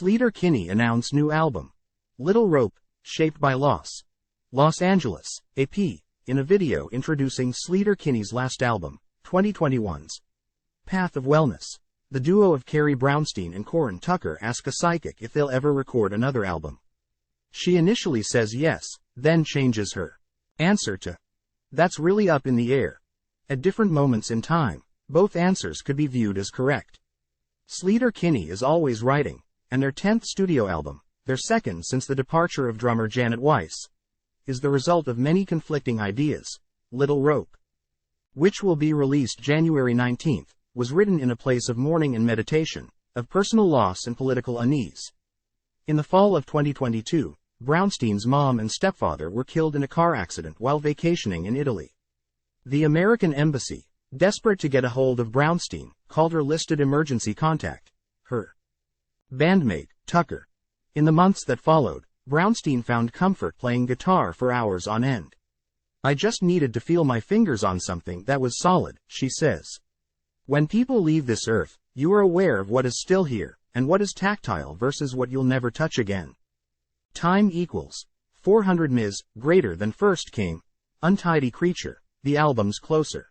Sleater-Kinney announced new album. Little Rope, Shaped by Loss. Los Angeles, AP, in a video introducing Sleater-Kinney's last album, 2021's Path of Wellness. The duo of Carrie Brownstein and Corin Tucker ask a psychic if they'll ever record another album. She initially says yes, then changes her answer to, "That's really up in the air." At different moments in time, both answers could be viewed as correct. Sleater-Kinney is always writing, and their 10th studio album, their second since the departure of drummer Janet Weiss, is the result of many conflicting ideas. Little Rope, which will be released January 19th, was written in a place of mourning and meditation, of personal loss and political unease. In the fall of 2022, Brownstein's mom and stepfather were killed in a car accident while vacationing in Italy. The American embassy, desperate to get a hold of Brownstein, called her listed emergency contact, her bandmate, Tucker. In the months that followed, Brownstein found comfort playing guitar for hours on end. "I just needed to feel my fingers on something that was solid," she says. "When people leave this earth, you are aware of what is still here, and what is tactile versus what you'll never touch again." Time equals 400 ms, greater than first came, Untidy Creature, the album's closer.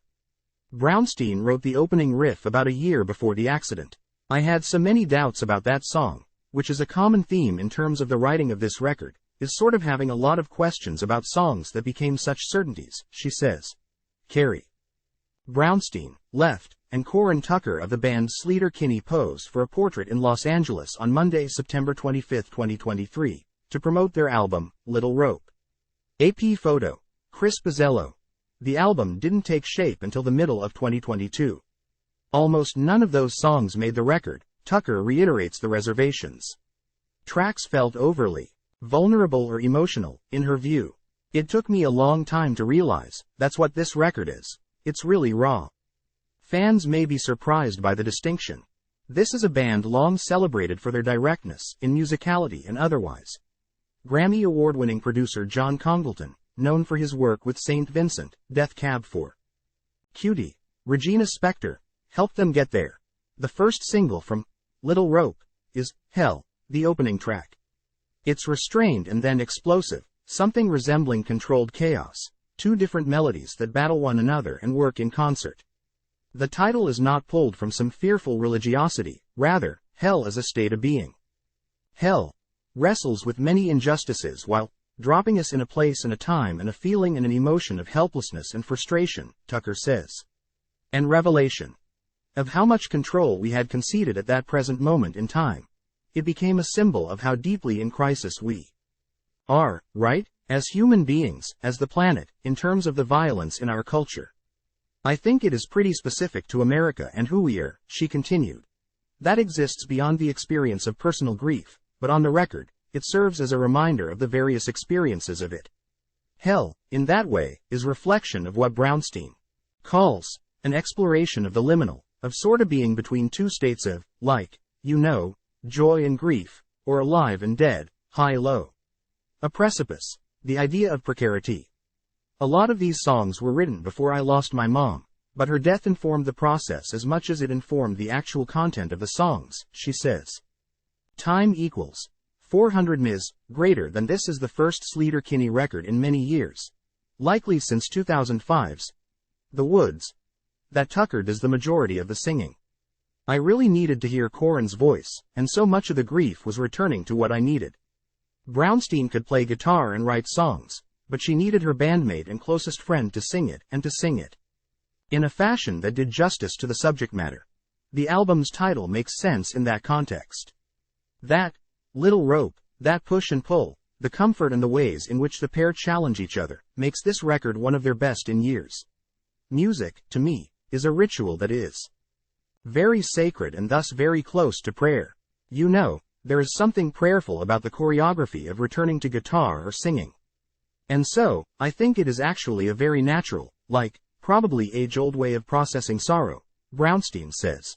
Brownstein wrote the opening riff about a year before the accident. "I had so many doubts about that song, which is a common theme in terms of the writing of this record, is sort of having a lot of questions about songs that became such certainties," she says. Carrie Brownstein, left, and Corin Tucker of the band Sleater-Kinney posed for a portrait in Los Angeles on Monday, September 25, 2023, to promote their album, Little Rope. AP photo, Chris Pizzello. The album didn't take shape until the middle of 2022. Almost none of those songs made the record, Tucker reiterates the reservations. Tracks felt overly vulnerable or emotional, in her view. "It took me a long time to realize, that's what this record is. It's really raw." Fans may be surprised by the distinction. This is a band long celebrated for their directness, in musicality and otherwise. Grammy award-winning producer John Congleton, known for his work with St. Vincent, Death Cab for Cutie, Regina Spektor, helped them get there. The first single from Little Rope is Hell, the opening track. It's restrained and then explosive, something resembling controlled chaos, two different melodies that battle one another and work in concert. The title is not pulled from some fearful religiosity, rather, hell is a state of being. Hell wrestles with many injustices while dropping us in a place and a time and a feeling and an emotion of helplessness and frustration, Tucker says. And revelation of how much control we had conceded at that present moment in time. It became a symbol of how deeply in crisis we are, right, as human beings, as the planet, in terms of the violence in our culture. "I think it is pretty specific to America and who we are," she continued. "That exists beyond the experience of personal grief, but on the record, it serves as a reminder of the various experiences of it." Hell, in that way, is reflection of what Brownstein calls an exploration of the liminal, of sorta being between two states of, like, joy and grief, or alive and dead, high-low. A precipice, the idea of precarity. "A lot of these songs were written before I lost my mom, but her death informed the process as much as it informed the actual content of the songs," she says. Time equals 400 ms, greater than this is the first Sleater-Kinney record in many years, likely since 2005's The Woods, that Tucker does the majority of the singing. "I really needed to hear Corin's voice, and so much of the grief was returning to what I needed. Brownstein could play guitar and write songs, but she needed her bandmate and closest friend to sing it, and to sing it in a fashion that did justice to the subject matter. The album's title makes sense in that context. That little rope, that push and pull, the comfort and the ways in which the pair challenge each other, makes this record one of their best in years. Music, to me, is a ritual that is very sacred and thus very close to prayer. There is something prayerful about the choreography of returning to guitar or singing. And so, I think it is actually a very natural, probably age-old way of processing sorrow," Brownstein says.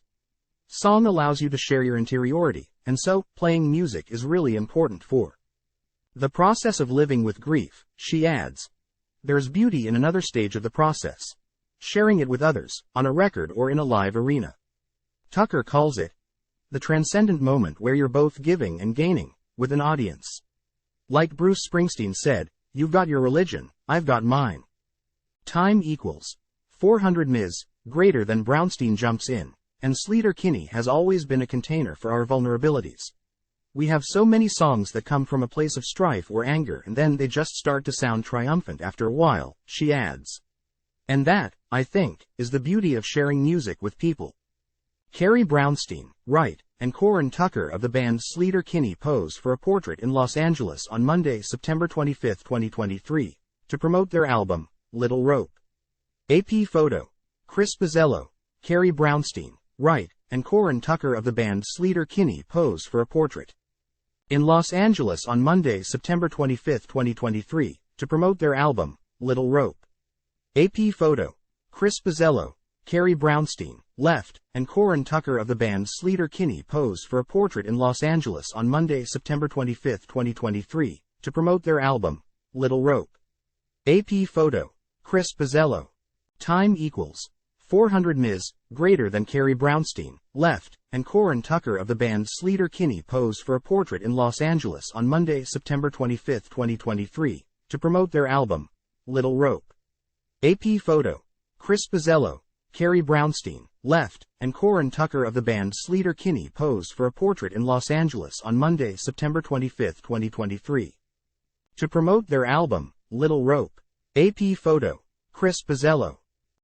"Song allows you to share your interiority, and so, playing music is really important for the process of living with grief," she adds. "There's beauty in another stage of the process. Sharing it with others, on a record or in a live arena." Tucker calls it The transcendent moment where you're both giving and gaining, with an audience. Like Bruce Springsteen said, "You've got your religion, I've got mine." Time equals 400 Ms. Greater than Brownstein jumps in, and Sleater-Kinney has always been a container for our vulnerabilities. We have so many songs that come from a place of strife or anger and then they just start to sound triumphant after a while, she adds. And that, I think, is the beauty of sharing music with people. Carrie Brownstein, right, and Corin of the band Sleater-Kinney posed for a portrait in Los Angeles on Monday, September 25, 2023, to promote their album, Little Rope. AP photo. Chris Pizzello, Carrie Brownstein, right, and Corin of the band Sleater-Kinney posed for a portrait in Los Angeles on Monday, September 25, 2023, to promote their album, Little Rope. AP photo. Chris Pizzello, Carrie Brownstein, left, and Corin of the band Sleater-Kinney posed for a portrait in Los Angeles on Monday, September 25, 2023, to promote their album, Little Rope. AP photo. Chris Pizzello. Time equals 400 Ms. Greater than Carrie Brownstein, left, and Corin of the band Sleater-Kinney posed for a portrait in Los Angeles on Monday, September 25, 2023, to promote their album, Little Rope. AP photo. Chris Pizzello, Carrie Brownstein, left, and Corin of the band Sleater-Kinney posed for a portrait in Los Angeles on Monday, September 25, 2023, to promote their album, Little Rope. AP photo. Chris Pizzello.